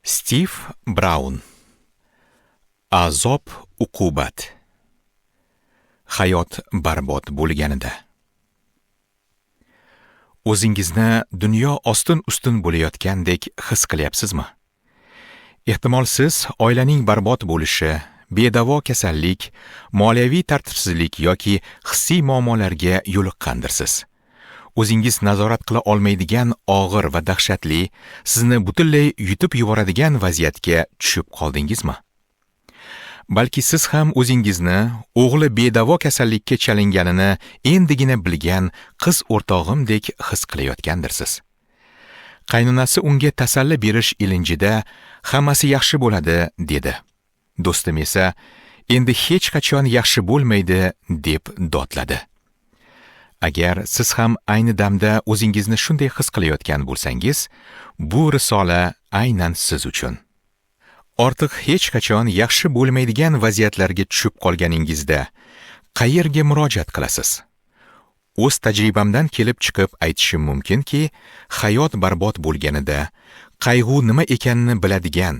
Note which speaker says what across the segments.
Speaker 1: Stiv Braun. Azob uqubat. Hayot barbod bo'lganida. O'zingizni dunyo ostin-ustun bo'layotgandek his qilyapsizmi? Ehtimol siz oilaning barbod bo'lishi, bedavo kasallik, moliyaviy tartibsizlik yoki hissiy muammolarga yo'liqqandirsiz. O'zingiz nazorat qila olmaydigan og'ir va dahshatli, sizni butunlay yutib yuboradigan vaziyatga tushib qoldingizmi? Balki siz ham o'zingizni o'g'li bedavo kasallikka chalinganini endigina bilgan qiz o'rtog'imdek his qilayotgandirsiz. Qaynonasi unga tasalli berish ilinjida hammasi yaxshi bo'ladi dedi. Do'stim esa endi hech qachon yaxshi bo'lmaydi deb dodladi. Agar siz ham ayni damda o'zingizni shunday his qilayotgan bo'lsangiz, bu risola aynan siz uchun. Ortiq hech qachon yaxshi bo'lmaydigan vaziyatlarga tushib qolganingizda qayerga murojaat qilasiz? O'z tajribamdan kelib chiqib aytishim mumkinki, hayot barbod bo'lganida qayg'u nima ekanini biladigan,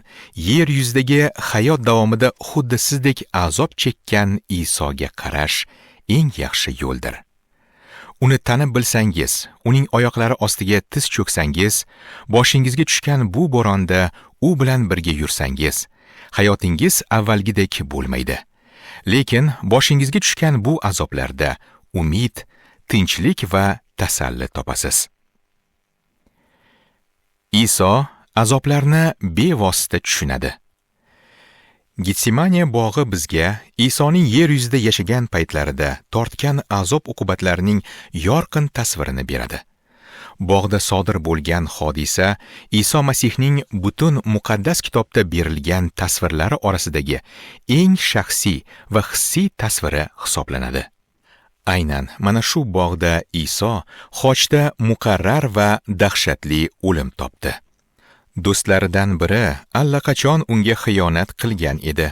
Speaker 1: yer yuzidagi hayot davomida xuddi sizdek azob chekkan Isoga qarash eng yaxshi yo'ldir. Uni tanib bilsangiz, uning oyoqlari ostiga tiz cho'ksangiz, boshingizga tushgan bu bo'ronda u bilan birga yursangiz, hayotingiz avvalgidek bo'lmaydi. Lekin boshingizga tushgan bu azoblarda umid, tinchlik va tasalli topasiz. Iso azoblarni bevosita tushunadi. Getsemane bog'i bizga Isoning yer yuzida yashagan paytlarida tortgan azob-uqubatlarining yorqin tasvirini beradi. Bog'da sodir bo'lgan hodisa Iso Masihning butun muqaddas kitobda berilgan tasvirlari orasidagi eng shaxsiy va hissiy tasviri hisoblanadi. Aynan mana shu bog'da Iso xochda muqarrar va dahshatli o'lim topdi. Do'stlaridan biri allaqachon unga xiyonat qilgan edi.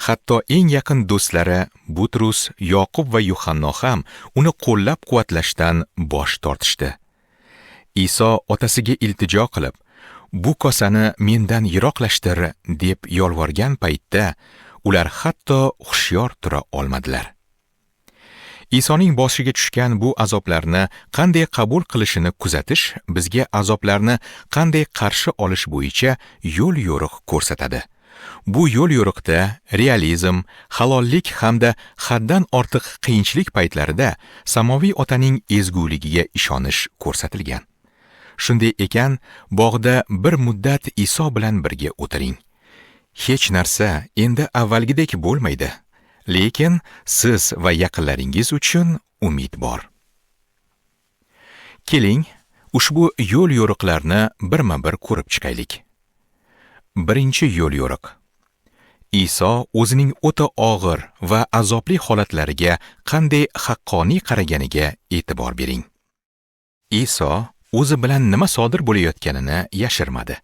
Speaker 1: Hatto eng yaqin do'stlari Butrus, Yoqub va Yuhanno ham uni qo'llab-quvvatlashdan bosh tortishdi. Iso otasiga iltijo qilib, "Bu kosani mendan yiroqlashtir" deb yolvorgan paytda ular hatto hushyor tura olmadilar. Isoning boshiga tushgan bu azoblarni qanday qabul qilishini kuzatish bizga azoblarni qanday qarshi olish bo'yicha yo'l yo'riq ko'rsatadi. Bu yo'l yo'riqda realizm, halollik hamda haddan ortiq qiyinchilik paytlarida samoviy otaning ezguligiga ishonish ko'rsatilgan. Shunday ekan, bog'da bir muddat Iso bilan birga o'tiring. Hech narsa endi avvalgidek bo'lmaydi. Lekin siz va yaqinlaringiz uchun umid bor. Keling, ushbu yo'l yo'riqlarni birma-bir ko'rib chiqaylik. Birinchi yo'l yo'riq. Iso o'zining o'ta og'ir va azobli holatlariga qanday haqqoniy qaraganiga e'tibor bering. Iso o'zi bilan nima sodir bo'layotganini yashirmadi.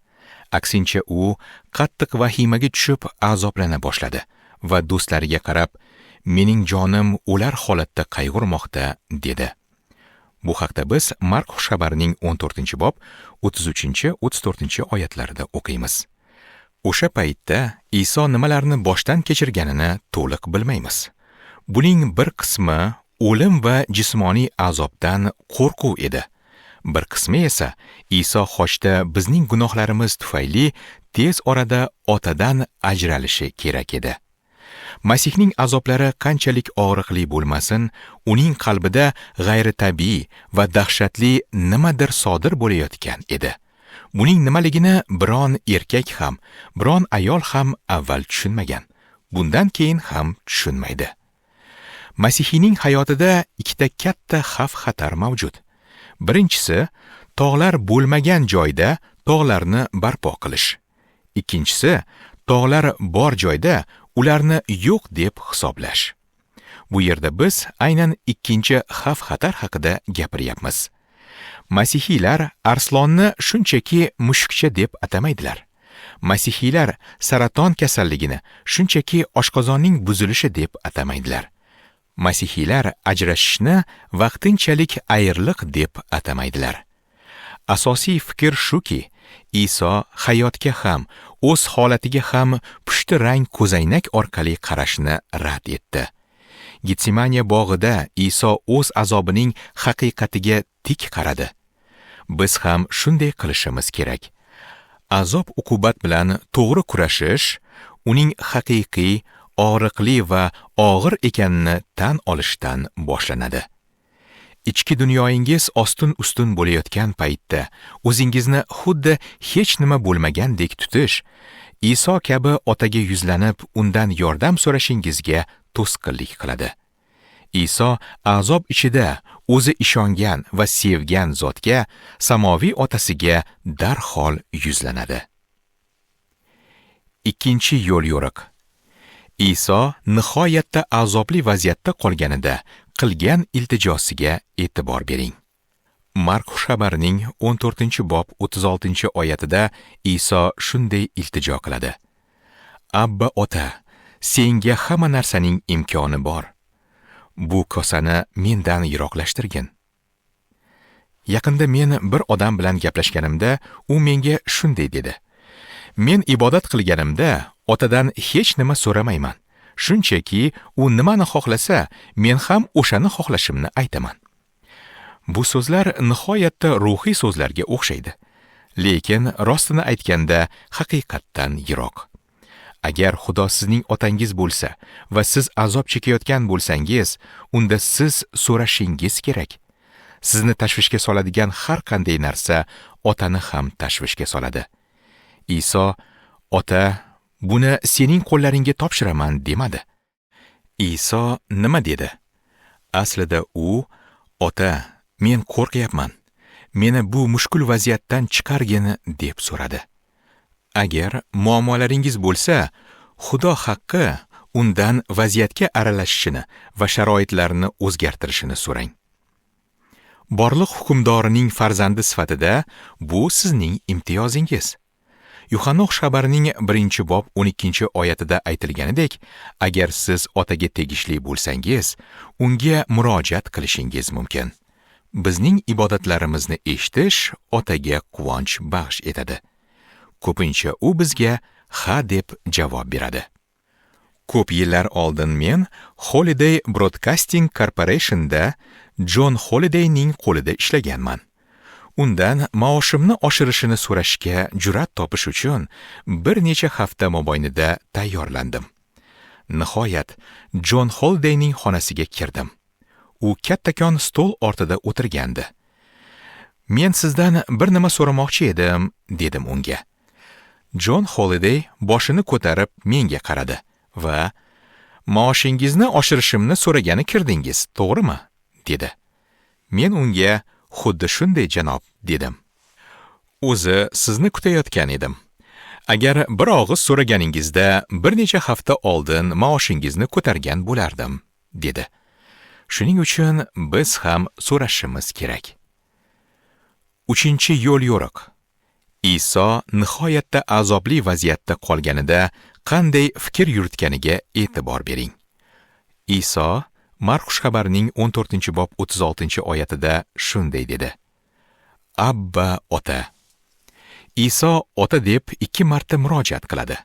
Speaker 1: Aksincha u qattiq vahimaga tushib azoblana boshladi va do'stlariga qarab, "Mening jonim o'lar holatda qayg'urmoqda" dedi. Bu haqda biz Mark xabarining 14-bob 33-34-oyatlarida o'qiymiz. O'sha paytda Iso nimalarni boshdan kechirganini to'liq bilmaymiz. Buning bir qismi o'lim va jismoniy azobdan qo'rquv edi. Bir qismi esa Iso xochda bizning gunohlarimiz tufayli tez orada otadan ajralishi kerak edi. Masihning azoblari qanchalik og'riqli bo'lmasin, uning qalbida g'ayritabiiy va dahshatli nimadir sodir bo'layotgan edi. Buning nimaligini biron erkak ham, biron ayol ham avval tushunmagan. Bundan keyin ham tushunmaydi. Masihiyning hayotida ikkita katta xavf-xatar mavjud. Birinchisi, tog'lar bo'lmagan joyda tog'larni barpo qilish. Ikkinchisi, tog'lar bor joyda ularni yo'q deb hisoblash. Bu yerda biz aynan ikkinchi xavf-xatar haqida gapiryapmiz. Masihiylar arslonni shunchaki mushukcha deb atamaydilar. Masihiylar saraton kasalligini shunchaki oshqozonning buzilishi deb atamaydilar. Masihiylar ajrashishni vaqtinchalik ayriliq deb atamaydilar. Asosiy fikr shuki, Iso hayotga ham, o'z holatiga ham pushti rang ko'zoynak orqali qarashni rad etdi. Getsemaniya bog'ida Iso o'z azobining haqiqatiga tik qaradi. Biz ham shunday qilishimiz kerak. Azob uqubat bilan to'g'ri kurashish, uning haqiqiy, og'riqli va og'ir ekanini tan olishdan boshlanadi. Ichki dunyoyingiz ostin-ustun bo'layotgan paytda o'zingizni xuddi hech nima bo'lmagandek tutish, Iso kabi otaga yuzlanib, undan yordam so'rashingizga to'sqinlik qiladi. Iso azob ichida o'zi ishongan va sevgan zotga, samoviy otasiga darhol yuzlanadi. Ikkinchi yo'l yo'riq. Iso nihoyatda azobli vaziyatda qolganida qilgan iltijosiga e'tibor bering. Mark xabarining 14-bob 36-oyatida Iso shunday iltijo qiladi. Abba ota, senga hamma narsaning imkoni bor. Bu kosani mendan yiroqlashtirgin. Yaqinda men bir odam bilan gaplashganimda, u menga shunday dedi. Men ibodat qilganimda otadan hech nima so'ramayman. Shunchaki u nimani xohlasa, men ham o'shani xohlashimni aytaman. Bu so'zlar nihoyatda ruhiy so'zlarga o'xshaydi, lekin rostini aytganda haqiqatdan yiroq. Agar Xudo sizning otangiz bo'lsa va siz azob chekayotgan bo'lsangiz, unda siz so'rashingiz kerak. Sizni tashvishga soladigan har qanday narsa otani ham tashvishga soladi. Iso, ota, buni sening qo'llaringga topshiraman demadi. Iso nima dedi? Aslida u, ota, men qo'rqyapman. Meni bu mushkul vaziyatdan chiqargin deb so'radi. Agar muammolaringiz bo'lsa, Xudo haqqi undan vaziyatga aralashishini va sharoitlarni o'zgartirishini so'rang. Borliq hukmdorining farzandi sifatida bu sizning imtiyozingiz. Yuhanna xabarining 1-bob 12-oyatida aytilganidek, agar siz otaga tegishli bo'lsangiz, unga murojaat qilishingiz mumkin. Bizning ibodatlarimizni eshitish otaga quvonch baxsh etadi. Ko'pincha u bizga ha deb javob beradi. Ko'p yillar oldin men Holiday Broadcasting Corporation'da John Holidayning qo'lida ishlaganman. Undan maoshimni oshirishini so'rashga jur'at topish uchun bir necha hafta mobaynida tayyorlandim. Nihoyat John Holidayning xonasiga kirdim. U kattakon stol ortida o'tirgandi. Men sizdan bir nima so'ramoqchi edim, dedim unga. John Holiday boshini ko'tarib menga qaradi va maoshingizni oshirishimni so'ragani kirdingiz, to'g'rimi? dedi. Men unga xuddi shunday janob dedim. O'zi sizni kutayotgan edim. Agar bir og'iz so'raganingizda bir necha hafta oldin maoshingizni ko'targan bo'lardim, dedi. Shuning uchun biz ham so'rashimiz kerak. Uchinchi yo'l yo'riq. Iso nihoyatda azobli vaziyatda qolganida qanday fikr yuritganiga e'tibor bering. Iso Mark xabarining 14-bob 36-oyatida shunday dedi. Abba ota. Iso ota deb 2 marta murojaat qiladi.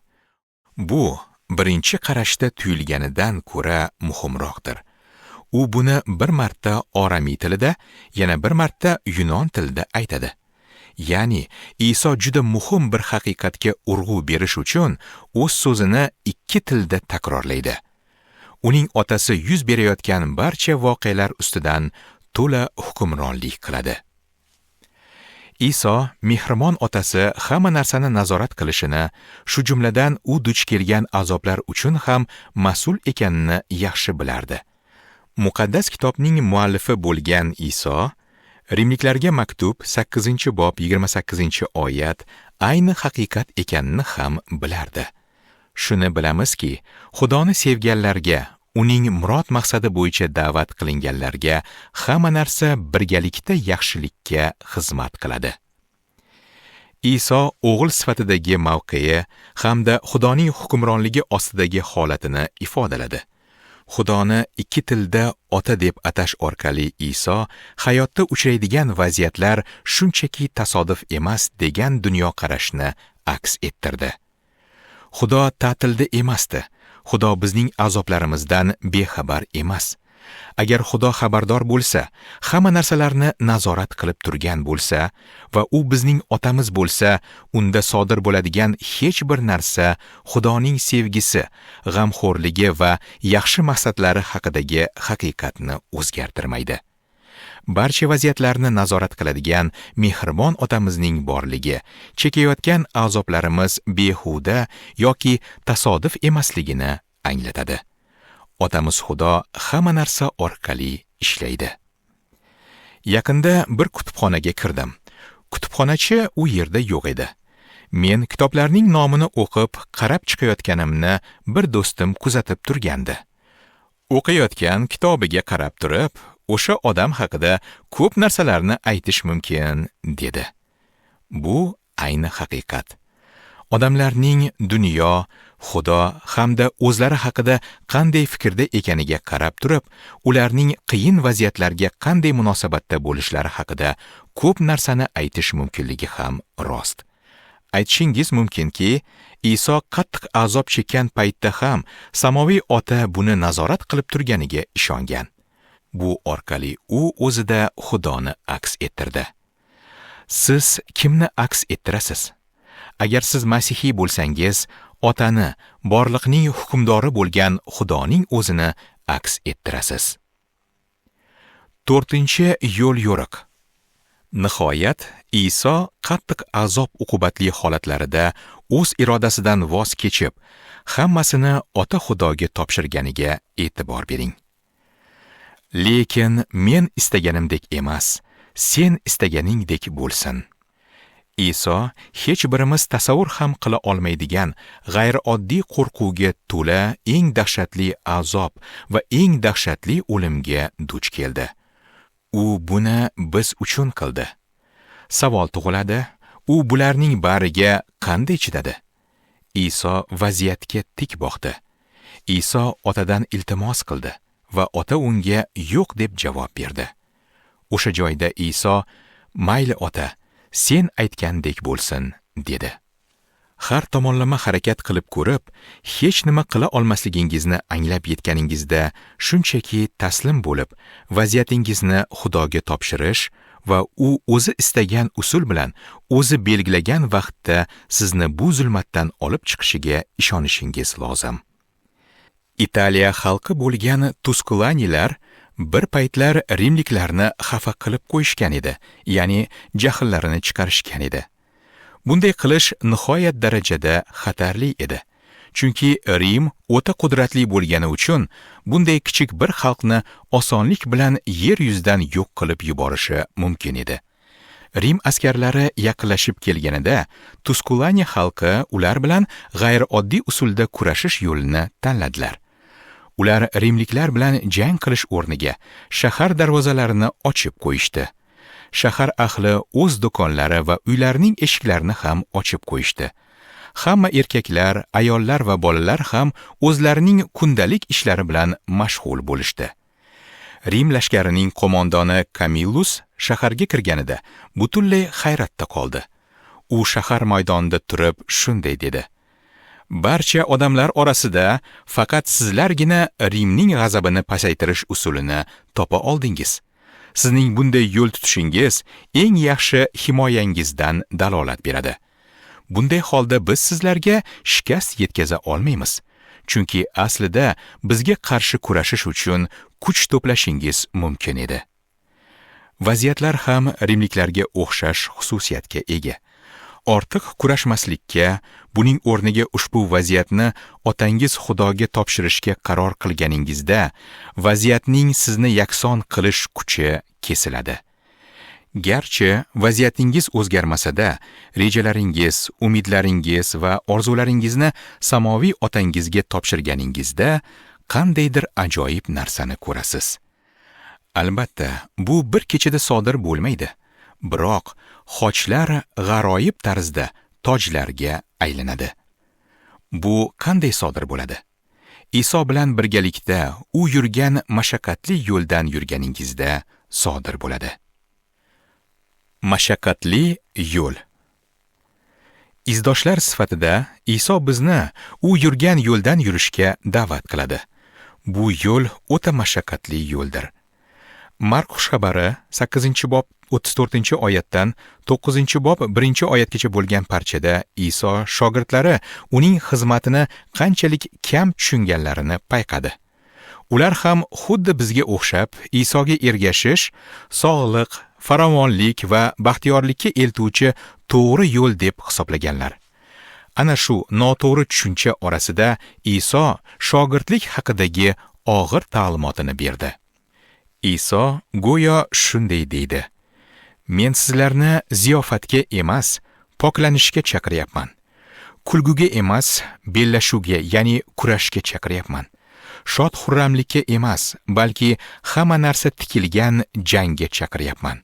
Speaker 1: Bu birinchi qarashda tuyulganidan ko'ra muhimroqdir. U buni bir marta oramiy tilida, yana bir marta yunon tilida aytadi. Ya'ni Iso juda muhim bir haqiqatga urg'u berish uchun o'z so'zini 2 tilda takrorlaydi. Uning otasi yuz berayotgan barcha voqealar ustidan to'la hukmronlik qiladi. Iso mehribon otasi hamma narsani nazorat qilishini, shu jumladan u duch kelgan azoblar uchun ham mas'ul ekanini yaxshi bilardi. Muqaddas kitobning muallifi bo'lgan Iso Rimliklarga maktub 8-bob 28-oyat ayni haqiqat ekanini ham bilardi. Shuni bilamizki, Xudoni sevganlarga, uning murod maqsadi bo'yicha da'vat qilinganlarga hamma narsa birgalikda yaxshilikka xizmat qiladi. Iso o'g'il sifatidagi mavqei hamda Xudoning hukmronligi ostidagi holatini ifodaladi. Xudoni ikki tilda ota deb atash orqali Iso hayotda uchraydigan vaziyatlar shunchaki tasodif emas degan dunyoqarashni aks ettirdi. Xudo ta'tilda emasdi. Xudo bizning azoblarimizdan bexabar emas. Agar Xudo xabardor bo'lsa, hamma narsalarni nazorat qilib turgan bo'lsa va u bizning otamiz bo'lsa, unda sodir bo'ladigan hech bir narsa Xudoning sevgisi, g'amxo'rligi va yaxshi maqsadlari haqidagi haqiqatni o'zgartirmaydi. Barcha vaziyatlarni nazorat qiladigan mehribon otamizning borligi, chekayotgan azoblarimiz behuda yoki tasodif emasligini anglatadi. Otamiz Xudo hamma narsa orqali ishlaydi. Yaqinda bir kutubxonaga kirdim. Kutubxonachi u yerda yo'q edi. Men kitoblarning nomini o'qib, qarab chiqayotganimni bir do'stim kuzatib turgandi. O'qiyotgan kitobiga qarab turib, o'sha odam haqida ko'p narsalarni aytish mumkin, dedi. Bu ayni haqiqat. Odamlarning dunyo, Xudo hamda o'zlari haqida qanday fikrda ekaniga qarab turib, ularning qiyin vaziyatlarga qanday munosabatda bo'lishlari haqida ko'p narsani aytish mumkinligi ham rost. Aytishingiz mumkinki, Iso qattiq azob chekkan paytda ham samoviy ota buni nazorat qilib turganiga ishongan. Bu orqali u o'zida Xudoni aks ettirdi. Siz kimni aks ettirasiz? Agar siz masihiy bo'lsangiz, otani, borliqning hukmdori bo'lgan Xudoning o'zini aks ettirasiz. 4-yo'l yo'riq. Nihoyat, Iso qattiq azob uqubatli holatlarida o'z irodasidan voz kechib, hammasini ota Xudoga topshirganiga e'tibor bering. Lekin men istaganimdek emas, sen istaganingdek bo'lsin. Iso hech birimiz tasavvur ham qila olmaydigan g'ayrioddiy qo'rquvga to'la eng dahshatli azob va eng dahshatli o'limga duch keldi. U buni biz uchun qildi. Savol tug'iladi, u bularning bariga qanday chidadi? Iso vaziyatga tik boqdi. Iso otadan iltimos qildi va ota unga yo'q deb javob berdi. O'sha joyda Iso, mayli ota, sen aytgandek bo'lsin, dedi. Har tomonlama harakat qilib ko'rib, hech nima qila olmasligingizni anglab yetganingizda shunchaki taslim bo'lib, vaziyatingizni Xudoga topshirish va u o'zi istagan usul bilan o'zi belgilagan vaqtda sizni bu zulmatdan olib chiqishiga ishonishingiz lozim. Italiya xalqi bo'lgan Tuskulanilar bir paytlar rimliklarni xafa qilib qo'yishgan edi, ya'ni jahllarini chiqarishgan edi. Bunday qilish nihoyat darajada xatarli edi. Chunki Rim o'ta qudratli bo'lgani uchun bunday kichik bir xalqni osonlik bilan yer yuzidan yo'q qilib yuborishi mumkin edi. Rim askarlari yaqinlashib kelganida Tuskulani xalqi ular bilan g'ayrioddiy usulda kurashish yo'lini tanladilar. Ular rimliklar bilan jang qilish o'rniga shahar darvozalarini ochib qo'yishdi. Shahar ahli o'z do'konlari va uylarining eshiklarini ham ochib qo'yishdi. Hamma erkaklar, ayollar va bolalar ham o'zlarining kundalik ishlari bilan mashg'ul bo'lishdi. Rim lashkarining qo'mondoni Camillus shaharga kirganida butunlay hayratda qoldi. U shahar maydonida turib shunday dedi: Barcha odamlar orasida faqat sizlargina Rimning g'azabini pasaytirish usulini topa oldingiz. Sizning bunday yo'l tutishingiz eng yaxshi himoyangizdan dalolat beradi. Bunday holda biz sizlarga shikast yetkaza olmaymiz. Chunki aslida bizga qarshi kurashish uchun kuch to'plashingiz mumkin edi. Vaziyatlar ham rimliklarga o'xshash xususiyatga ega. Ortiq kurashmaslikka, buning o'rniga ushbu vaziyatni otangiz Xudoga topshirishga qaror qilganingizda, vaziyatning sizni yakson qilish kuchi kesiladi. Garchi vaziyatingiz o'zgarmasa-da, rejalaringiz, umidlaringiz va orzularingizni samoviy otangizga topshirganingizda qandaydir ajoyib narsani ko'rasiz. Albatta, bu bir kechada sodir bo'lmaydi. Biroq xochlar g'aroyib tarzda tojlarga aylanadi. Bu qanday sodir bo'ladi? Iso bilan birgalikda u yurgan mashaqqatli yo'ldan yurganingizda sodir bo'ladi. Mashaqqatli yo'l. Izdoshlar sifatida Iso bizni u yurgan yo'ldan yurishga da'vat qiladi. Bu yo'l o'ta mashaqqatli yo'ldir. Mark xushxabari 8-bob 34-oyatdan 9-bob 1-oyatgacha bo'lgan parchada Iso shogirdlari uning xizmatini qanchalik kam tushunganlarini payqadi. Ular ham xuddi bizga o'xshab Isoga ergashish, sog'lik, farovonlik va baxtiyorlikka eltuvchi to'g'ri yo'l deb hisoblaganlar. Ana shu noto'g'ri tushuncha orasida Iso shogirdlik haqidagi og'ir ta'limotini berdi. Iso go'yo shunday deydi: Men sizlarni ziyofatga emas, poklanishga chaqiryapman. Kulguga emas, bellashuvga, ya'ni kurashga chaqiryapman. Shod-xurramlikka emas, balki hamma narsa tikilgan jangga chaqiryapman.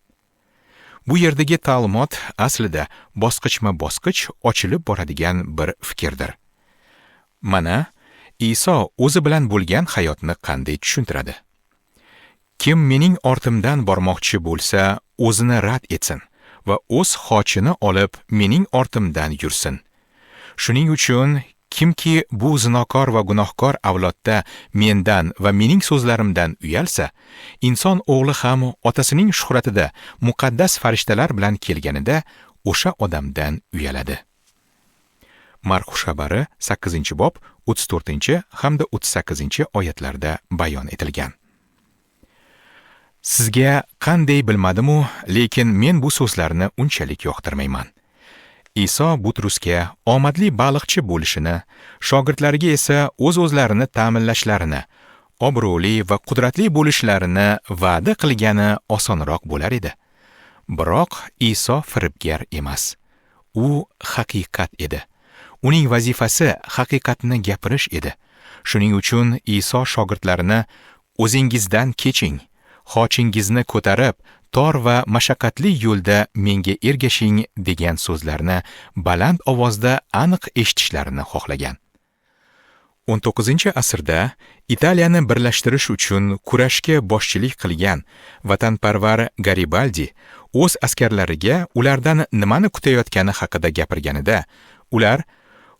Speaker 1: Bu yerdagi ta'limot aslida bosqichma-bosqich ochilib boradigan bir fikrdir. Mana Iso o'zi bilan bo'lgan hayotni qanday tushuntiradi? Kim mening ortimdan bormoqchi bo'lsa, o'zini rad etsin va o'z xochini olib mening ortimdan yursin. Shuning uchun kimki bu zinokor va gunohkor avlodda mendan va mening so'zlarimdan uyalsa, inson o'g'li ham otasining shuhratida muqaddas farishtalar bilan kelganida o'sha odamdan uyaladi. Mark xushxabari 8-bob 34 hamda 38-oyatlarda bayon etilgan. Sizga qanday bilmadim-u, lekin men bu so'zlarni unchalik yoqtirmayman. Iso Butrusga omadli baliqchi bo'lishini, shogirdlariga esa o'z-o'zlarini ta'minlashlarini, obro'li va qudratli bo'lishlarini va'da qilgani osonroq bo'lar edi. Biroq Iso firibgar emas. U haqiqat edi. Uning vazifasi haqiqatni gapirish edi. Shuning uchun Iso shogirdlarini o'zingizdan keching, xochingizni ko'tarib, tor va mashaqqatli yo'lda menga ergashing degan so'zlarni baland ovozda aniq eshitishlarini xohlagan. 19-asrda Italiyani birlashtirish uchun kurashga boshchilik qilgan vatanparvar Garibaldi o'z askarlariga ulardan nimani kutayotgani haqida gapirganida, ular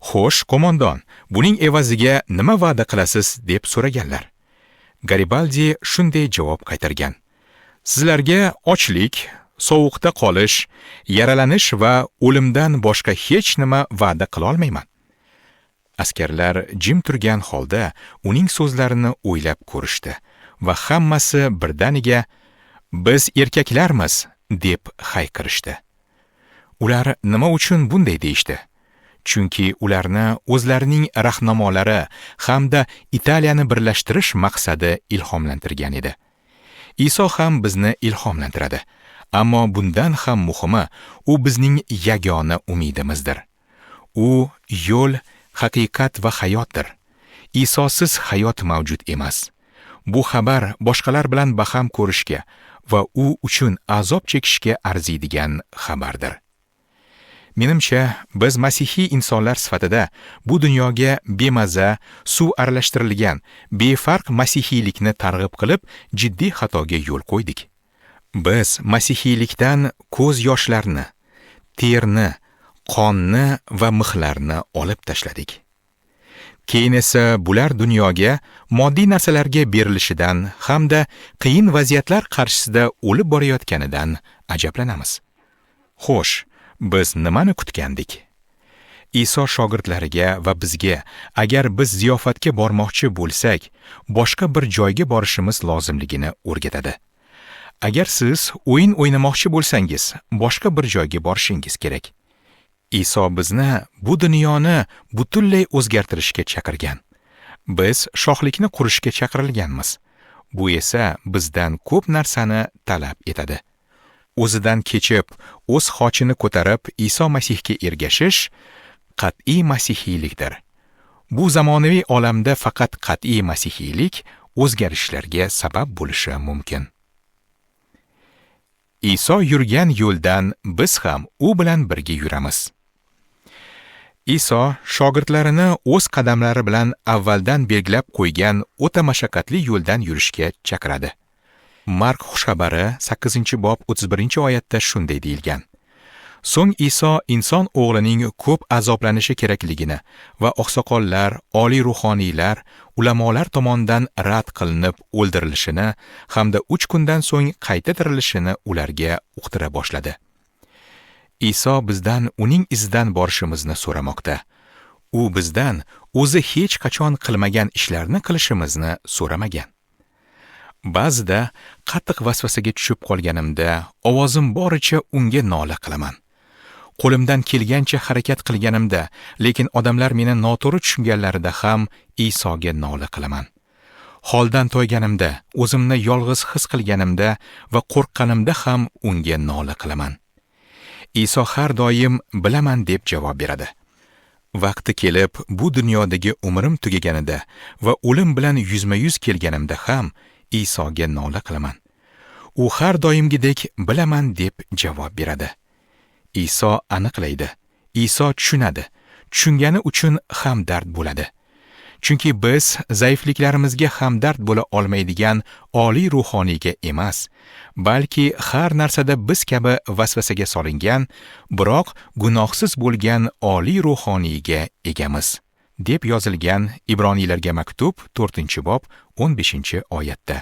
Speaker 1: "Xo'sh, qo'mondon, buning evaziga nima va'da qilasiz?" deb so'raganlar. Garibaldi shunday javob qaytargan: Sizlarga ochlik, sovuqda qolish, yaralanish va o'limdan boshqa hech nima va'da qila olmayman. Askarlar jim turgan holda uning so'zlarini o'ylab ko'rishdi va hammasi birdaniga "Biz erkaklarmiz" deb hayqirishdi. Ular nima uchun bunday deyishdi? Chunki ularni o'zlarining rahnamolari hamda Italiyani birlashtirish maqsadi ilhomlantirgan edi. Iso ham bizni ilhomlantiradi, ammo bundan ham muhimi, u bizning yagona umidimizdir. U yo'l, haqiqat va hayotdir. Isosiz hayot mavjud emas. Bu xabar boshqalar bilan baham ko'rishga va u uchun azob chekishga arziydigan xabardir. Menimcha, biz masihiy insonlar sifatida bu dunyoga bemaza, suv aralashtirilgan, befarq masihiylikni targ'ib qilib, jiddiy xatoga yo'l qo'ydik. Biz masihiylikdan ko'z yoshlarni, terni, qonni va mixlarni olib tashladik. Keyin esa bular dunyoga moddiy narsalarga berilishidan hamda qiyin vaziyatlar qarshisida o'lib borayotganidan ajablanamiz. Xo'sh, biz nimani kutgandik? Iso shogirdlariga va bizga agar biz ziyofatga bormoqchi bo'lsak, boshqa bir joyga borishimiz lozimligini o'rgatadi. Agar siz o'yin o'ynamoqchi bo'lsangiz, boshqa bir joyga borishingiz kerak. Iso bizni bu dunyoni butunlay o'zgartirishga chaqirgan. Biz shohlikni qurishga chaqirilganmiz. Bu esa bizdan ko'p narsani talab etadi. O'zidan kechib, o'z xochini ko'tarib Iso Masihga ergashish qat'iy masihiylikdir. Bu zamonaviy olamda faqat qat'iy masihiylik o'zgarishlarga sabab bo'lishi mumkin. Iso yurgan yo'ldan biz ham u bilan birga yuramiz. Iso shogirdlarini o'z qadamlari bilan avvaldan belgilab qo'ygan o'ta mashaqqatli yo'ldan yurishga chaqiradi. Mark xushxabari 8-bob 31-oyatda shunday deyilgan: So'ng Iso inson o'g'lining ko'p azoblanishi kerakligini va oqsoqollar, oliy ruhoniylar, ulamolar tomonidan rad qilinib o'ldirilishini hamda 3 kundan so'ng qayta tirilishini ularga uqtira boshladi. Iso bizdan uning izidan borishimizni so'ramoqda. U bizdan o'zi hech qachon qilmagan ishlarni qilishimizni so'ramagan. Ba'zida qattiq vasvasaga tushib qolganimda ovozim boricha unga nola qilaman. Qo'limdan kelgancha harakat qilganimda, lekin odamlar meni noto'g'ri tushunganlarida ham Isoga nola qilaman. Holdan toyganimda, o'zimni yolg'iz his qilganimda va qo'rqqanimda ham unga nola qilaman. Iso har doim bilaman deb javob beradi. Vaqti kelib, bu dunyodagi umrim tugaganida va o'lim bilan yuzma-yuz kelganimda ham Isoga nola qilaman. U har doimgidek bilaman deb javob beradi. Iso aniqlaydi. Iso tushunadi. Tushungani uchun hamdard bo'ladi. Chunki biz zaifliklarimizga hamdard bo'la olmaydigan oliy ruhoniyga emas, balki har narsada biz kabi vasvasaga solingan, biroq gunohsiz bo'lgan oliy ruhoniyga egamiz, deb yozilgan Ibroniylarga maktub 4-bob 15-oyatda.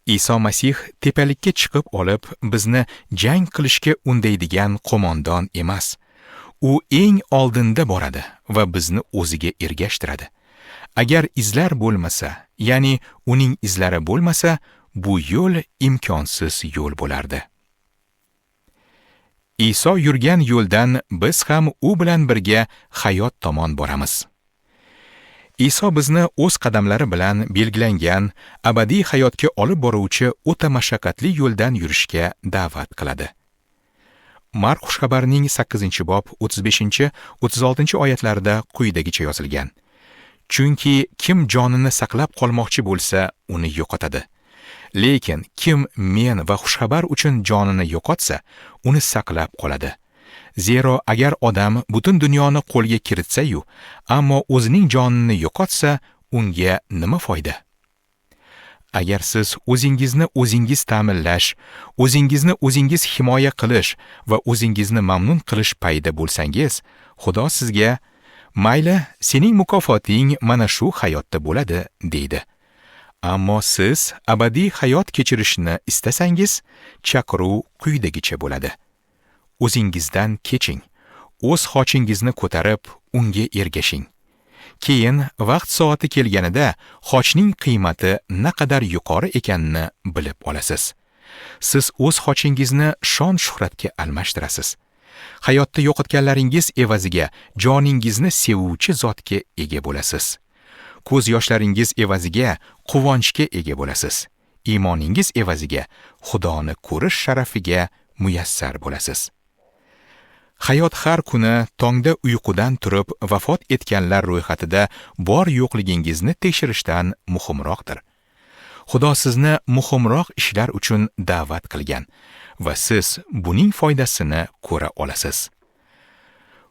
Speaker 1: Iso Masih tepalikka chiqib olib, bizni jang qilishga undaydigan qo'mondon emas. U eng oldinda boradi va bizni o'ziga ergashtiradi. Agar izlar bo'lmasa, ya'ni uning izlari bo'lmasa, bu yo'l imkonsiz yo'l bo'lardi. Iso yurgan yo'ldan biz ham u bilan birga hayot tomon boramiz. Iso bizni o'z qadamlari bilan belgilangan abadiy hayotga olib boruvchi o'ta mashaqqatli yo'ldan yurishga da'vat qiladi. Mark xushxabarining 8-bob 35-36-oyatlarida quyidagicha yozilgan: Chunki kim jonini saqlab qolmoqchi bo'lsa, uni yo'qotadi. Lekin kim men va xushxabar uchun jonini yo'qotsa, uni saqlab qoladi. Zero agar odam butun dunyoni qo'lga kiritsa-yu, ammo o'zining jonini yo'qotsa, unga nima foyda? Agar siz o'zingizni o'zingiz ta'minlash, o'zingizni o'zingiz himoya qilish va o'zingizni mamnun qilish payida bo'lsangiz, Xudo sizga mayli, sening mukofoting mana shu hayotda bo'ladi, deydi. Ammo siz abadiy hayot kechirishni istasangiz, chaqiruv quyidagicha bo'ladi. O'zingizdan keching, o'z xochingizni ko'tarib, unga ergashing. Keyin vaqt soati kelganida xochning qiymati naqadar yuqori ekanini bilib olasiz. Siz o'z xochingizni shon-shuhratga almashtirasiz. Hayotda yo'qotganlaringiz evaziga joningizni sevuvchi zotga ega bo'lasiz. Ko'z yoshlaringiz evaziga quvonchga ega bo'lasiz. Iymoningiz evaziga Xudoni ko'rish sharafiga muyassar bo'lasiz. Hayot har kuni tongda uyqudan turib vafot etganlar ro'yxatida bor yo'qligingizni tekshirishdan muhimroqdir. Xudo sizni muhimroq ishlar uchun da'vat qilgan va siz buning foydasini ko'ra olasiz.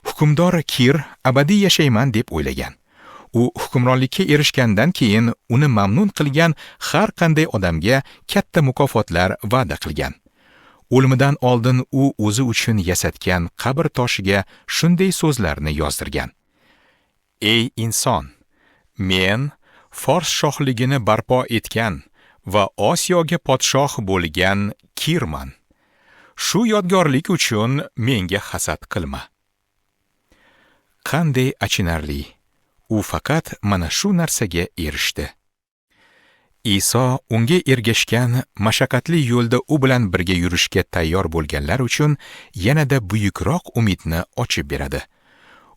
Speaker 1: Hukmdor Kir abadiy yashayman deb o'ylagan. U hukmronlikka erishgandan keyin uni mamnun qilgan har qanday odamga katta mukofotlar va'da qilgan. O'limidan oldin u o'zi uchun yasatgan qabr toshiga shunday so'zlarni yozdirgan: Ey inson, men Fors shohligini barpo etgan va Osiyoga podshoh bo'lgan Kirman. Shu yodgorlik uchun menga hasad qilma. Qanday achinarli, u faqat mana shu narsaga erishdi. Iso unga ergashgan mashaqqatli yo'lda u bilan birga yurishga tayyor bo'lganlar uchun yanada buyukroq umidni ochib beradi.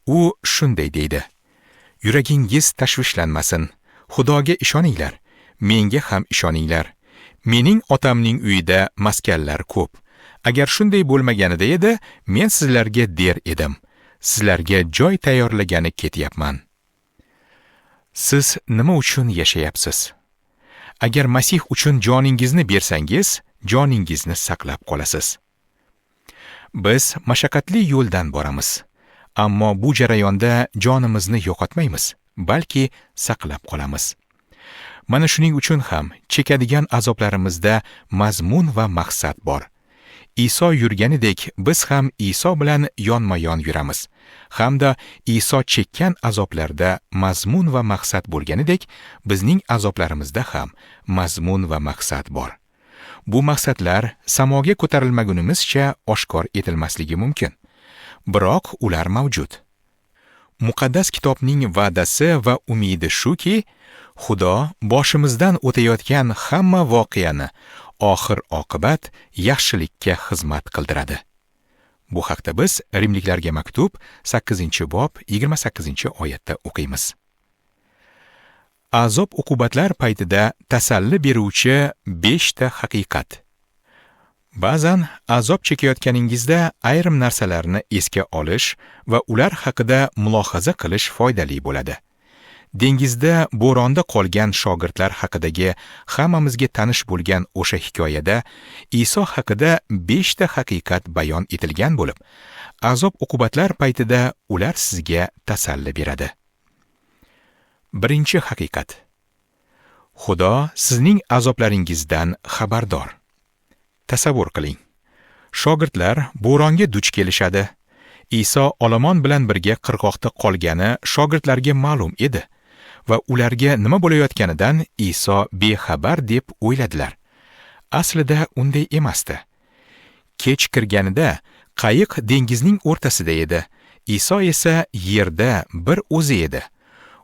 Speaker 1: U shunday deydi: Yuragingiz tashvishlanmasin. Xudoga ishoninglar, menga ham ishoninglar. Mening otamning uyida maskanlar ko'p. Agar shunday bo'lmaganida edi, men sizlarga der edim. Sizlarga joy tayyorlagani ketyapman. Siz nima uchun yashayapsiz? Agar Masih uchun joningizni bersangiz, joningizni saqlab qolasiz. Biz mashaqqatli yo'ldan boramiz. Ammo bu jarayonda jonimizni yo'qotmaymiz, balki saqlab qolamiz. Mana shuning uchun ham chekadigan azoblarimizda mazmun va maqsad bor. Iso yurganidek biz ham Iso bilan yonma-yon yuramiz. Hamda Iso chekkan azoblarda mazmun va maqsad bo'lganidek, bizning azoblarimizda ham mazmun va maqsad bor. Bu maqsadlar samoga ko'tarilmagunimizcha oshkor etilmasligi mumkin. Biroq ular mavjud. Muqaddas kitobning va'dasi va umidi shuki, Xudo boshimizdan o'tayotgan hamma voqeani oxir oqibat yaxshilikka xizmat qildiradi. Bu haqda biz Rimliklarga maktub 8-bob 28-oyatda o'qiymiz. Azob-uqubatlar paytida tasalli beruvchi 5 ta haqiqat. Ba'zan azob chekayotganingizda ayrim narsalarni esga olish va ular haqida mulohaza qilish foydali bo'ladi. Dengizda bo'ronda qolgan shogirdlar haqidagi hammamizga tanish bo'lgan o'sha hikoyada Iso haqida 5 ta haqiqat bayon etilgan bo'lib, azob-uqubatlar paytida ular sizga tasalli beradi. Birinchi haqiqat. Xudo sizning azoblaringizdan xabardor. Tasavvur qiling. Shogirdlar bo'ronga duch kelishadi. Iso olomon bilan birga qirg'oqda qolgani shogirdlarga ma'lum edi va ularga nima bo'layotganidan Iso bexabar deb o'yladilar. Aslida unday emasdi. Kech kirganida qayiq dengizning o'rtasida edi. Iso esa yerda bir o'zi edi.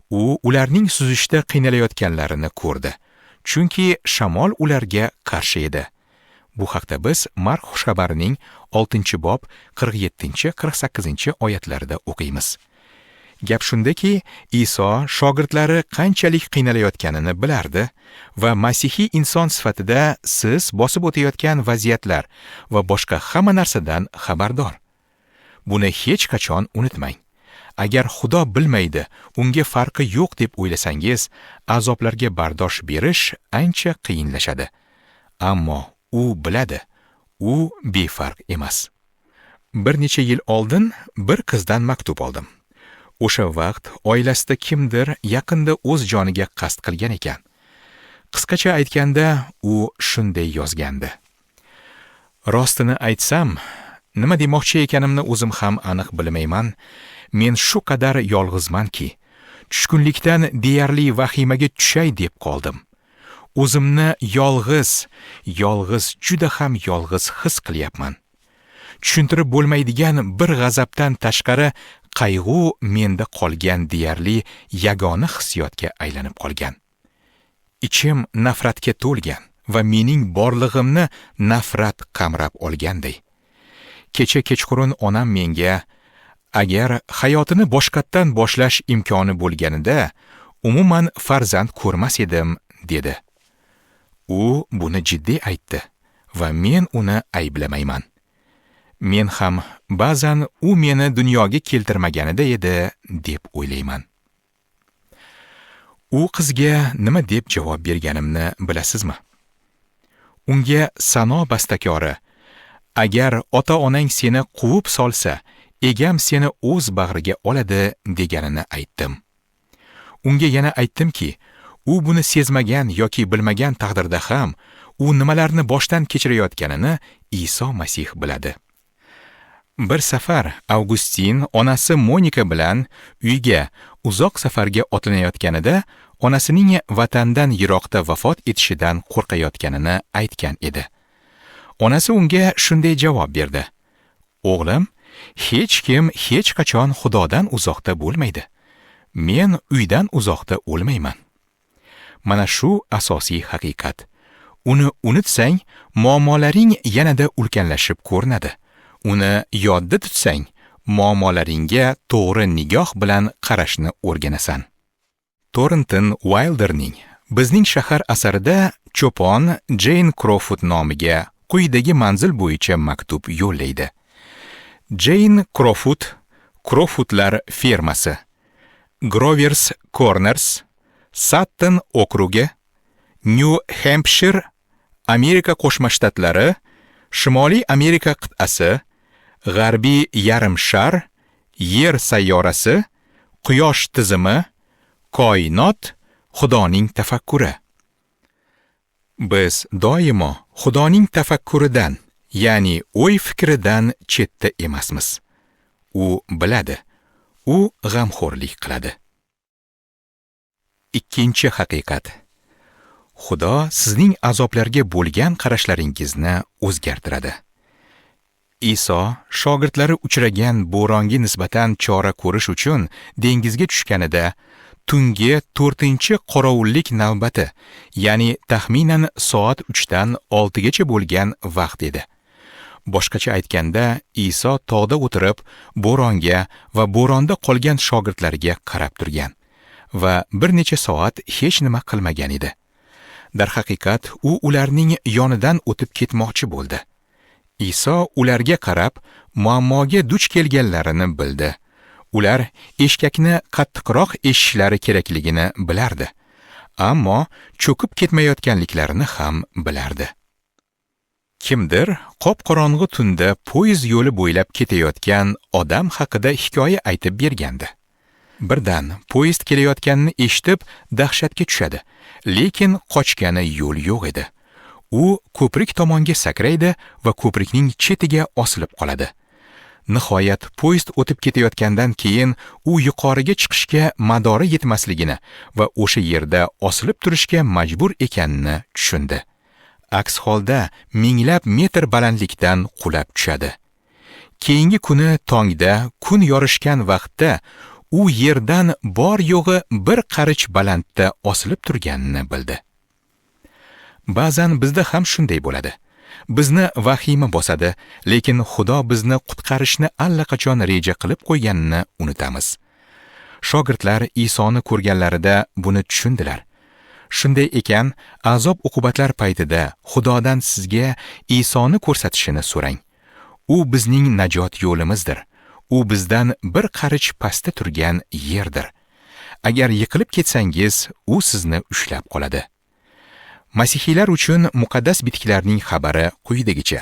Speaker 1: U ularning suzishda qiynalayotganlarini ko'rdi, chunki shamol ularga qarshi edi. Bu haqda biz Mark xushxabarining 6-bob 47-48-oyatlarida o'qiymiz. Gap shundaki, Iso shogirdlari qanchalik qiynalayotganini bilardi va masihiy inson sifatida siz bosib o'tayotgan vaziyatlar va boshqa hamma narsadan xabardor. Buni hech qachon unutmang. Agar Xudo bilmaydi, unga farqi yo'q deb o'ylasangiz, azoblarga bardosh berish ancha qiyinlashadi. Ammo u biladi, u befarq emas. Bir necha yil oldin bir qizdan maktub oldim. O'sha vaqt oilasida kimdir yaqinda o'z joniga qasd qilgan ekan. Qisqacha aytganda, u shunday yozgandi. Rostini aytsam, nima demoqchi ekanimni o'zim ham aniq bilmayman. Men shu qadar yolg'izmanki, tushkunlikdan deyarli vahimaga tushay deb qoldim. O'zimni yolg'iz, juda ham yolg'iz his qilyapman. Tushuntirib bo'lmaydigan bir g'azabdan tashqari qayg'u menda qolgan deyarli yagona hissiyotga aylanib qolgan. Ichim nafratga to'lgan va mening borlig'imni nafrat qamrab olganday. Kecha kechqurun onam menga, agar hayotini boshqatdan boshlash imkoni bo'lganida, umuman farzand ko'rmas edim, dedi. U buni jiddiy aytdi va men uni ayblamayman. Men ham ba'zan u meni dunyoga keltirmaganida edi deb o'ylayman. U qizga nima deb javob berganimni bilasizmi? Unga Sano bastakori, agar ota-onang seni quvib solsa, egam seni o'z bag'riga oladi deganini aytdim. Unga yana aytdimki, u buni sezmagan yoki bilmagan taqdirda ham u nimalarni boshdan kechirayotganini Iso Masih biladi. Bir safar Augustin onasi Monika bilan uyga uzoq safarga otlanayotganida onasining vatandan yiroqda vafot etishidan qo'rqayotganini aytgan edi. Onasi unga shunday javob berdi: "O'g'lim, hech kim hech qachon Xudodan uzoqda bo'lmaydi. Men uydan uzoqda o'lmayman." Mana shu asosiy haqiqat. Uni unutsang, muammolaring yanada ulkanlashib ko'rinadi. Uni yodda tutsang, muammolaringga to'g'ri nigoh bilan qarashni o'rganasan. Thornton Wilderning Bizning shahar asarida cho'pon Jane Crawford nomiga quyidagi manzil bo'yicha maktub yo'llaydi. Jane Crawford, Crawfordlar fermasi, Grovers Corners, Sutton okrugi, New Hampshire, Amerika Qo'shma Shtatlari, Shimoliy Amerika qit'asi, G'arbiy yarim shar, yer sayyorasi, quyosh tizimi, koinot, Xudoning tafakkuri. Biz doimo Xudoning tafakkuridan, ya'ni o'y fikridan chetda emasmiz. U biladi. U g'amxo'rlik qiladi. Ikkinchi haqiqat. Xudo sizning azoblarga bo'lgan qarashlaringizni o'zgartiradi. Iso shogirdlari uchragan bo'ronga nisbatan chora ko'rish uchun dengizga tushganida tungi 4-qorovullik navbati, ya'ni taxminan soat 3 dan 6 gacha bo'lgan vaqt edi. Boshqacha aytganda, Iso tog'da o'tirib, bo'ronga va bo'ronda qolgan shogirdlarga qarab turgan va bir necha soat hech nima qilmagan edi. Darhaqiqat, u ularning yonidan o'tib ketmoqchi bo'ldi. Iso ularga qarab, muammoga duch kelganlarini bildi. Ular eshkakni qattiqroq eshishlari kerakligini bilardi, ammo cho'kib ketmayotganliklarini ham bilardi. Kimdir qop-qorong'i tunda poyezd yo'li bo'ylab ketayotgan odam haqida hikoya aytib bergandi. Birdan poyezd kelayotganini eshitib dahshatga tushadi, lekin qochgani yo'l yo'q edi. U ko'prik tomonga sakraydi va ko'prikning chetiga osilib qoladi. Nihoyat poyezd o'tib ketayotgandan keyin u yuqoriga chiqishga madori yetmasligini va o'sha yerda osilib turishga majbur ekanini tushundi. Aks holda minglab metr balandlikdan qulab tushadi. Keyingi kuni tongda kun yorishgan vaqtda u yerdan bor yo'g'i bir qarich balandda osilib turganini bildi. Ba'zan bizda ham shunday bo'ladi. Bizni vahima bosadi, lekin Xudo bizni qutqarishni allaqachon reja qilib qo'yganini unutamiz. Shogirdlar Isoni ko'rganlarida buni tushundilar. Shunday ekan, azob uqubatlar paytida Xudodan sizga Isoni ko'rsatishini so'rang. U bizning najot yo'limizdir. U bizdan bir qarich pastda turgan yerdir. Agar yiqilib ketsangiz, u sizni ushlab qoladi. Masihiylar uchun muqaddas bitiklarning xabari quyidagicha.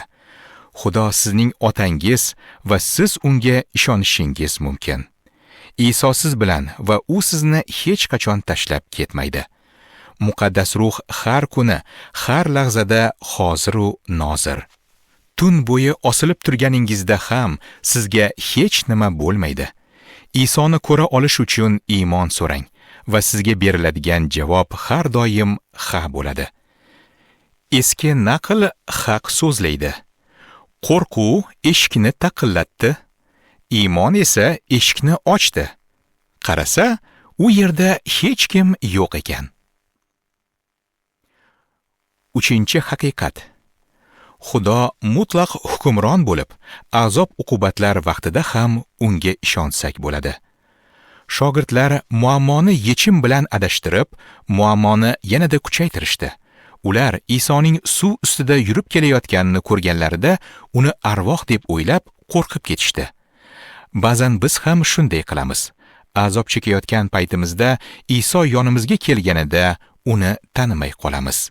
Speaker 1: Xudo sizning otangiz va siz unga ishonishingiz mumkin. Iso siz bilan va u sizni hech qachon tashlab ketmaydi. Muqaddas ruh har kuni, har lahzada hozir u nozir. Tun bo'yi osilib turganingizda ham sizga hech nima bo'lmaydi. Isoni ko'ra olish uchun iymon so'rang va sizga beriladigan javob har doim ha bo'ladi. Eski naql haq so'zlaydi. Qo'rquv eshikni taqillatdi, iymon esa eshikni ochdi. Qarasa, u yerda hech kim yo'q ekan. Uchinchi haqiqat. Xudo mutlaq hukmron bo'lib, azob uqubatlar vaqtida ham unga ishonsak bo'ladi. Shogirdlar muammoni yechim bilan adashtirib, muammoni yanada kuchaytirishdi. Ular Isoning suv ustida yurib kelayotganini ko'rganlarida uni arvoh deb o'ylab qo'rqib ketishdi. Ba'zan biz ham shunday qilamiz. Azob chekayotgan paytimizda Iso yonimizga kelganida uni tanimay qolamiz.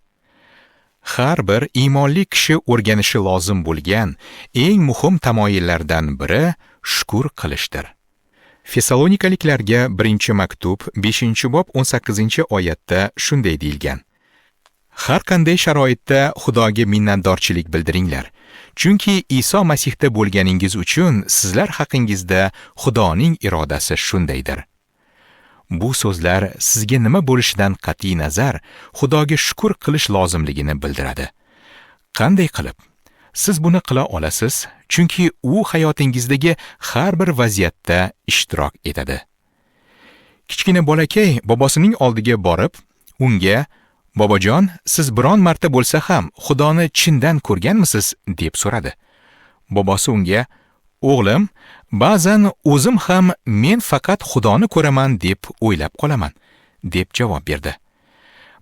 Speaker 1: Har bir iymonli kishi o'rganishi lozim bo'lgan eng muhim tamoyillardan biri shukr qilishdir. Fesalonikaliklarga 1-maktub 5-bob 18-oyatda shunday deyilgan. Har qanday sharoitda Xudoga minnatdorchilik bildiringlar, chunki Iso Masihda bo'lganingiz uchun sizlar haqingizda Xudoning irodasi shundaydir. Bu so'zlar sizga nima bo'lishidan qat'iy nazar Xudoga shukr qilish lozimligini bildiradi. Qanday qilib? Siz buni qila olasiz, chunki u hayotingizdagi har bir vaziyatda ishtirok etadi. Kichkina bolakay bobosining oldiga borib, unga "Bobojon, siz biron marta bo'lsa ham Xudoni chindan ko'rganmisiz?" deb so'radi. Bobosi unga "O'g'lim, ba'zan o'zim ham men faqat Xudoni ko'raman deb o'ylab qolaman" deb javob berdi.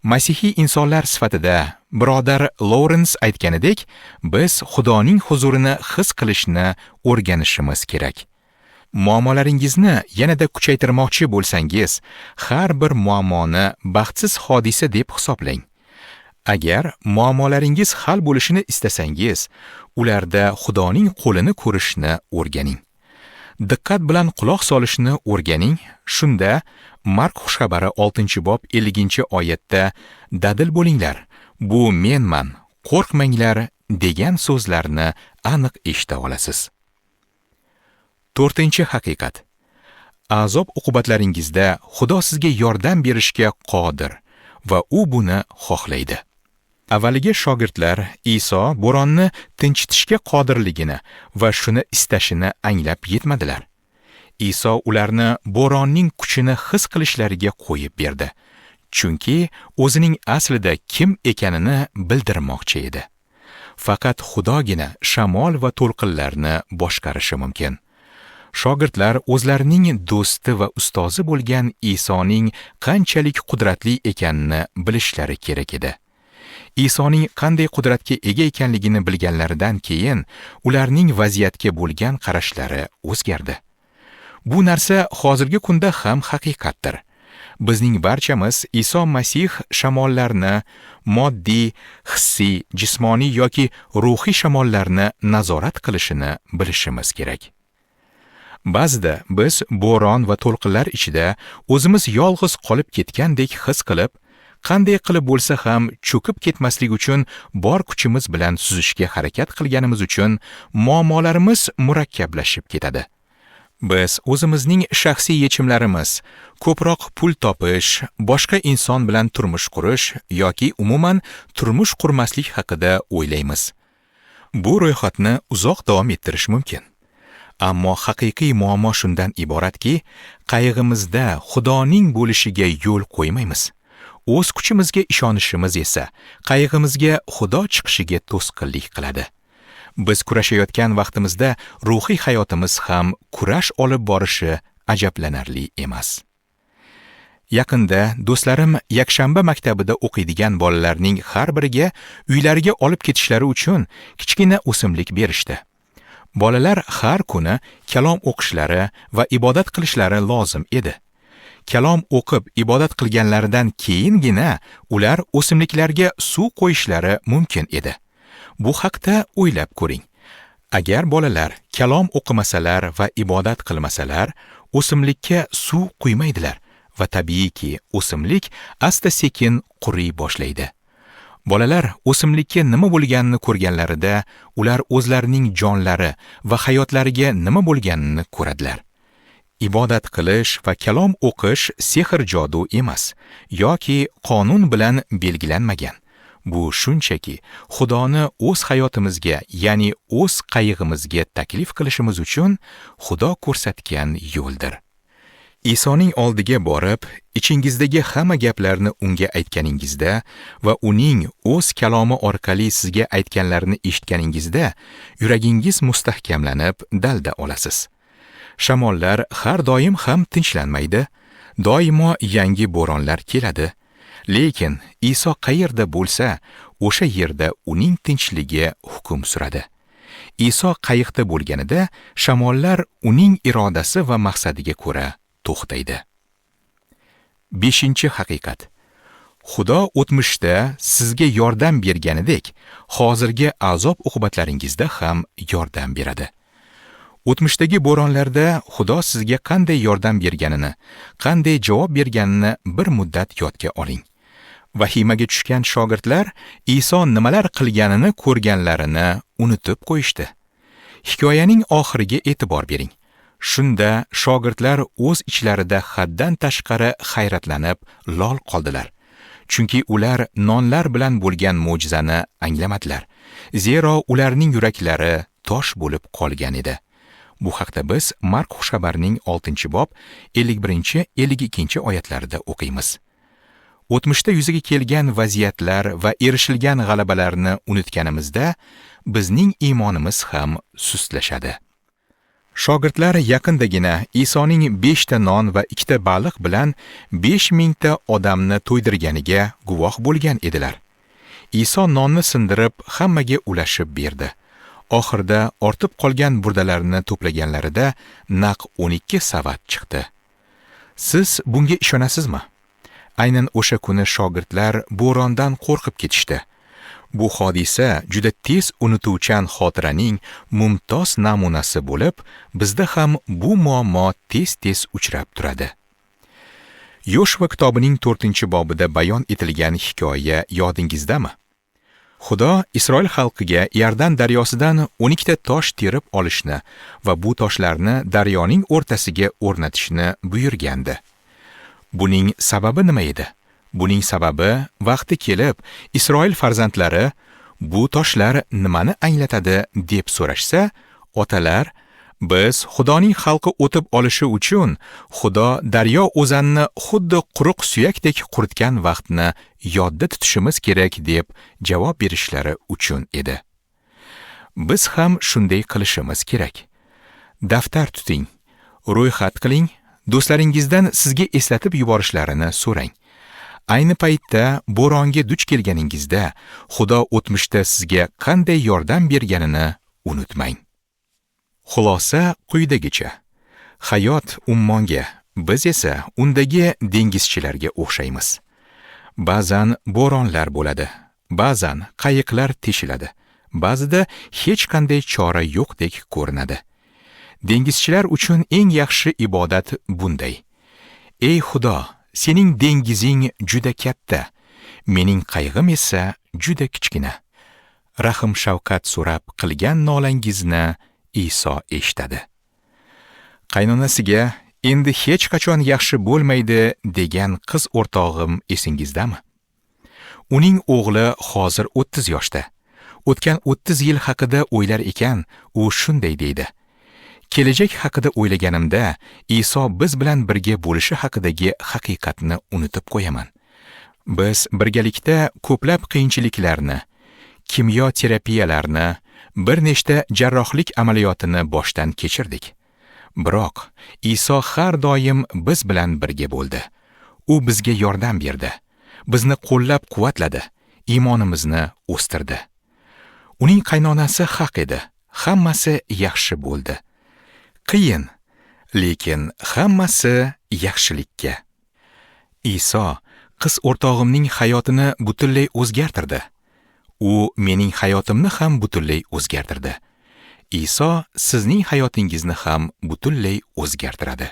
Speaker 1: Masihiy insonlar sifatida birodar Lawrence aytganidek, biz Xudoning huzurini his qilishni o'rganishimiz kerak. Muammolaringizni yanada kuchaytirmoqchi bo'lsangiz, har bir muammoni baxtsiz hodisa deb hisoblang. Agar muammolaringiz hal bo'lishini istasangiz, ularda Xudoning qo'lini ko'rishni o'rganing. Diqqat bilan quloq solishni o'rganing, shunda Mark xushxabari 6-bob 50-oyatda dadil bo'linglar, bu menman, qo'rqmanglar degan so'zlarni aniq eshita olasiz. 4-haqiqat. Azob uqubatlaringizda Xudo sizga yordam berishga qodir va u buni xohlaydi. Avvaliga shogirdlar Iso bo'ronni tinchitishga qodirligini va shuni istashini anglab yetmadilar. Iso ularni bo'ronning kuchini his qilishlariga qo'yib berdi, chunki o'zining aslida kim ekanini bildirmoqchi edi. Faqat Xudogina shamol va to'lqinlarni boshqarishi mumkin. Shogirdlar o'zlarining do'sti va ustozi bo'lgan Isoning qanchalik qudratli ekanini bilishlari kerak edi. Isoning qanday qudratga ega ekanligini bilganlaridan keyin ularning vaziyatga bo'lgan qarashlari o'zgardi. Bu narsa hozirgi kunda ham haqiqatdir. Bizning barchamiz Iso Masih shamollarni, moddiy, hissiy, jismoniy yoki ruhiy shamollarni nazorat qilishini bilishimiz kerak. Ba'zida biz bo'ron va to'lqinlar ichida o'zimiz yolg'iz qolib ketgandek his qilib, qanday qilib bo'lsa ham cho'kib ketmaslik uchun bor kuchimiz bilan suzishga harakat qilganimiz uchun muammolarimiz murakkablashib ketadi. Biz o'zimizning shaxsiy yechimlarimiz, ko'proq pul topish, boshqa inson bilan turmush qurish yoki umuman turmush qurmaslik haqida o'ylaymiz. Bu ro'yxatni uzoq davom ettirish mumkin. Ammo haqiqiy muammo shundan iboratki, qayg'imizda Xudoning bo'lishiga yo'l qo'ymaymiz. O'z kuchimizga ishonishimiz esa qayg'imizga Xudo chiqishiga to'sqinlik qiladi. Biz kurashayotgan vaqtimizda ruhiy hayotimiz ham kurash olib borishi ajablanarli emas. Yaqinda do'stlarim yakshanba maktabida o'qiydigan bolalarning har biriga uylariga olib ketishlari uchun kichkina o'simlik berishdi. Bolalar har kuni kalom o'qishlari va ibodat qilishlari lozim edi. Kalom o'qib ibodat qilganlaridan keyingina ular o'simliklarga suv qo'yishlari mumkin edi. Bu haqda o'ylab ko'ring. Agar bolalar kalom o'qimasalar va ibodat qilmasalar, o'simlikka suv quymaydilar va tabiiyki o'simlik asta-sekin quriy boshlaydi. Bolalar o'simlikka nima bo'lganini ko'rganlarida, ular o'zlarining jonlari va hayotlariga nima bo'lganini ko'radilar. Ibodat qilish va kalom o'qish sehr jodu emas yoki qonun bilan belgilanmagan. Bu shunchaki Xudoni o'z hayotimizga, ya'ni o'z qayg'imizga taklif qilishimiz uchun Xudo ko'rsatgan yo'ldir. Isoning oldiga borib, ichingizdagi hamma gaplarni unga aytganingizda va uning o'z kalomi orqali sizga aytganlarini eshitganingizda, yuragingiz mustahkamlanib, dalda olasiz. Shamollar har doim ham tinchlanmaydi, doimo yangi bo'ronlar keladi. Lekin Iso qayerda bo'lsa, o'sha yerda uning tinchligi hukm suradi. Iso qayiqda bo'lganida shamollar uning irodasi va maqsadiga ko'ra to'xtaydi. 5-haqiqat. Xudo o'tmishda sizga yordam berganidek, hozirgi azob uqubatlaringizda ham yordam beradi. O'tmishdagi bo'ronlarda Xudo sizga qanday yordam berganini, qanday javob berganini bir muddat yodga oling. Vahimaga tushgan shogirdlar Iso nimalar qilganini ko'rganlarini unutib qo'yishdi. Hikoyaning oxiriga e'tibor bering. Shunda shogirdlar o'z ichlarida haddan tashqari hayratlanib, lol qoldilar. Chunki ular nonlar bilan bo'lgan mo'jizani anglamadilar. Zero ularning yuraklari tosh bo'lib qolgan edi. Bu haqda biz Mark xushxabarining 6-bob 51-52 oyatlarida o'qiymiz. O'tmishda yuzaga kelgan vaziyatlar va erishilgan g'alabalarni unutganimizda bizning iymonimiz ham sustlashadi. Shogirdlar yaqindagina Isoning 5 ta non va 2 ta baliq bilan 5000 ta odamni to'ydirganiga guvoh bo'lgan edilar. Iso nonni sindirib hammaga ulashib berdi. Oxirida ortib qolgan burdalarni to'plaganlarida naq 12 savat chiqdi. Siz bunga ishonasizmi? Aynan o'sha kuni shogirdlar bo'rondan qo'rqib ketishdi. Bu hodisa juda tez unutuvchan xotiraning mumtoz namunasi bo'lib, bizda ham bu muammo tez-tez uchrab turadi. Yoshua kitobining 4-bobida bayon etilgan hikoya yodingizdami? Xudo Isroil xalqiga Yardan daryosidan 12 ta tosh terib olishni va bu toshlarni daryoning o'rtasiga o'rnatishni buyurgandi. Buning sababi nima edi? Buning sababi vaqti kelib Isroil farzandlari bu toshlar nimani anglatadi deb so'rashsa, otalar biz Xudoning xalqi o'tib olishi uchun Xudo daryo o'zanni xuddi quruq suyakdek quritgan vaqtni yodda tutishimiz kerak deb javob berishlari uchun edi. Biz ham shunday qilishimiz kerak. Daftar tuting, ro'yxat qiling, do'stlaringizdan sizga eslatib yuborishlarini so'rang. Ayni paytda bo'ronga duch kelganingizda Xudo o'tmishda sizga qanday yordam berganini unutmang. Xulosa quyidagicha. Hayot ummonga, biz esa undagi dengizchilarga o'xshaymiz. Ba'zan bo'ronlar bo'ladi, ba'zan qayiqlar teshiladi, ba'zida hech qanday chora yo'qdek ko'rinadi. Dengizchilar uchun eng yaxshi ibodat bunday. Ey Xudo, sening dengizing juda katta, mening qayg'im esa juda kichkina. Rahim shafqat so'rab qilgan nolangizni Iso eshitadi. Qaynonasiga endi hech qachon yaxshi bo'lmaydi degan qiz o'rtog'im esingizdami? Uning o'g'li hozir 30 yoshda. O'tgan 30 yil haqida o'ylar ekan, u shunday deydi. Kelajak haqida o'ylaganimda, Iso biz bilan birga bo'lishi haqidagi haqiqatni unutib qo'yaman. Biz birgalikda ko'plab qiyinchiliklarni, kimyo terapiyalarni, bir nechta jarrohlik amaliyotini boshdan kechirdik. Biroq Iso har doim biz bilan birga bo'ldi. U bizga yordam berdi, bizni qo'llab-quvvatladi, iymonimizni o'stirdi. Uning qaynonasi haq edi, hammasi yaxshi bo'ldi. Qiyin, lekin hammasi yaxshilikka. Iso qiz o'rtog'imning hayotini butunlay o'zgartirdi. U mening hayotimni ham butunlay o'zgartirdi. Iso sizning hayotingizni ham butunlay o'zgartiradi.